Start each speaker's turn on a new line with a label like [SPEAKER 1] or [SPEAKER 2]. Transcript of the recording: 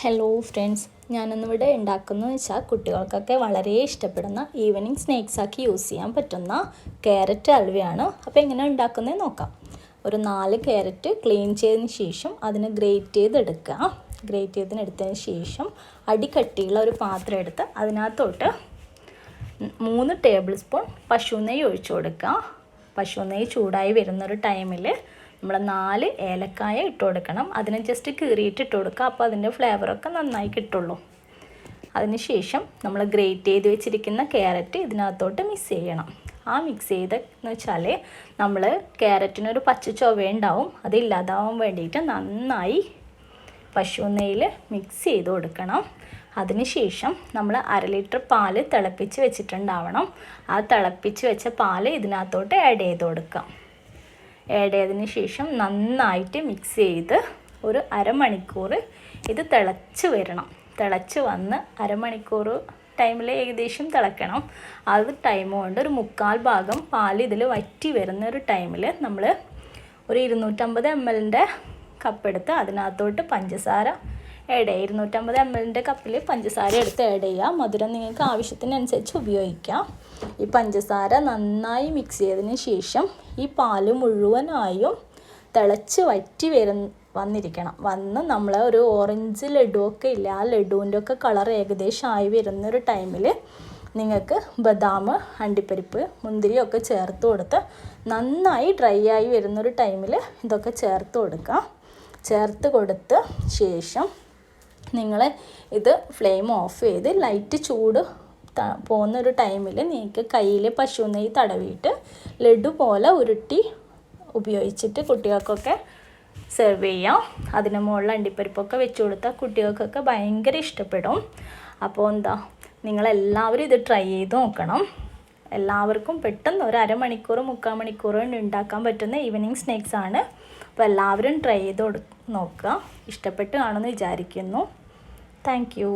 [SPEAKER 1] Hello friends, ഞാനിന്നിവിടെ ഉണ്ടാക്കുന്നത് വെച്ചാൽ കുട്ടികൾക്കൊക്കെ വളരെ ഇഷ്ടപ്പെടുന്ന ഈവനിങ് സ്നാക്സാക്കി യൂസ് ചെയ്യാൻ പറ്റുന്ന ക്യാരറ്റ് ഹൽവയാണ്. അപ്പോൾ എങ്ങനെ ഉണ്ടാക്കുന്നത് നോക്കാം. ഒരു 4 ക്യാരറ്റ് ക്ലീൻ ചെയ്തതിന് ശേഷം അതിനെ ഗ്രേറ്റ് ചെയ്തെടുക്കുക. ഗ്രേറ്റ് ചെയ്തതിനെടുത്തതിന് ശേഷം അടിക്കട്ടിയുള്ള ഒരു പാത്രം എടുത്ത് അതിനകത്തോട്ട് 3 ടേബിൾ സ്പൂൺ പശു നെയ്യ് ഒഴിച്ചു കൊടുക്കുക. പശു നെയ്യ് ചൂടായി വരുന്നൊരു ടൈമിൽ നമ്മൾ 4 ഏലക്കായ ഇട്ട് കൊടുക്കണം. അതിനെ ജസ്റ്റ് കീറിയിട്ട് ഇട്ട് കൊടുക്കുക. അപ്പോൾ അതിൻ്റെ ഫ്ലേവറൊക്കെ നന്നായി കിട്ടുള്ളൂ. അതിനുശേഷം നമ്മൾ ഗ്രേറ്റ് ചെയ്ത് വെച്ചിരിക്കുന്ന ക്യാരറ്റ് ഇതിനകത്തോട്ട് മിക്സ് ചെയ്യണം. ആ മിക്സ് ചെയ്തെന്ന് വെച്ചാൽ നമ്മൾ ക്യാരറ്റിനൊരു പച്ച ചൊവ ഉണ്ടാവും. അതില്ലാതാവാൻ വേണ്ടിയിട്ട് നന്നായി പശു നെയ്യിൽ മിക്സ് ചെയ്ത് കൊടുക്കണം. അതിനുശേഷം നമ്മൾ 1/2 ലിറ്റർ പാല് തിളപ്പിച്ച് വെച്ചിട്ടുണ്ടാവണം. ആ തിളപ്പിച്ച് വെച്ച പാല് ഇതിനകത്തോട്ട് ആഡ് ചെയ്ത് കൊടുക്കാം. ആഡ് ചെയ്തതിന് ശേഷം നന്നായിട്ട് മിക്സ് ചെയ്ത് ഒരു അരമണിക്കൂർ ഇത് തിളച്ച് വരണം. തിളച്ച് വന്ന് അരമണിക്കൂർ ടൈമിൽ ഏകദേശം തിളക്കണം. അത് ടൈം കൊണ്ട് ഒരു 1/4 ഭാഗം പാൽ ഇതിൽ വറ്റി വരുന്ന ഒരു ടൈമിൽ നമ്മൾ ഒരു 250 ml കപ്പെടുത്ത് അതിനകത്തോട്ട് പഞ്ചസാര ആഡ് ചെയ്യുക. 250 ml കപ്പിൽ പഞ്ചസാര എടുത്ത് ആഡ് ചെയ്യുക. മധുരം നിങ്ങൾക്ക് ആവശ്യത്തിനനുസരിച്ച് ഉപയോഗിക്കാം. ഈ പഞ്ചസാര നന്നായി മിക്സ് ചെയ്തതിന് ശേഷം ഈ പാല് മുഴുവനായും തിളച്ച് വറ്റി വന്നിരിക്കണം. നമ്മൾ ഒരു ഓറഞ്ച് ലഡുവൊക്കെ ഇല്ല, ആ ലഡുവിൻ്റെ ഒക്കെ കളർ ഏകദേശം ആയി വരുന്നൊരു ടൈമിൽ നിങ്ങൾക്ക് ബദാം, അണ്ടിപ്പരിപ്പ്, മുന്തിരിയൊക്കെ ചേർത്ത് കൊടുത്ത് നന്നായി ഡ്രൈ ആയി വരുന്നൊരു ടൈമിൽ ഇതൊക്കെ ചേർത്ത് കൊടുക്കുക. ചേർത്ത് കൊടുത്ത ശേഷം നിങ്ങൾ ഇത് ഫ്ലെയിം ഓഫ് ചെയ്ത് ലൈറ്റ് ചൂട് പോകുന്നൊരു ടൈമിൽ നിങ്ങൾക്ക് കയ്യിൽ പശു നെയ്യ് തടവിയിട്ട് ലഡു പോലെ ഉരുട്ടി ഉപയോഗിച്ചിട്ട് കുട്ടികൾക്കൊക്കെ സെർവ് ചെയ്യാം. അതിന് മുകളിൽ അണ്ടിപ്പരിപ്പൊക്കെ വെച്ച് കൊടുത്താൽ കുട്ടികൾക്കൊക്കെ ഭയങ്കര ഇഷ്ടപ്പെടും. അപ്പോൾ നിങ്ങളെല്ലാവരും ഇത് ട്രൈ ചെയ്ത് നോക്കണം. എല്ലാവർക്കും പെട്ടെന്ന് ഒരു അരമണിക്കൂർ 3/4 മണിക്കൂർ കൊണ്ട് ഉണ്ടാക്കാൻ പറ്റുന്ന ഈവനിങ് സ്നാക്സാണ്. അപ്പോൾ എല്ലാവരും ട്രൈ ചെയ്ത് നോക്കുക. ഇഷ്ടപ്പെട്ട് കാണുമെന്ന് വിചാരിക്കുന്നു. Thank you.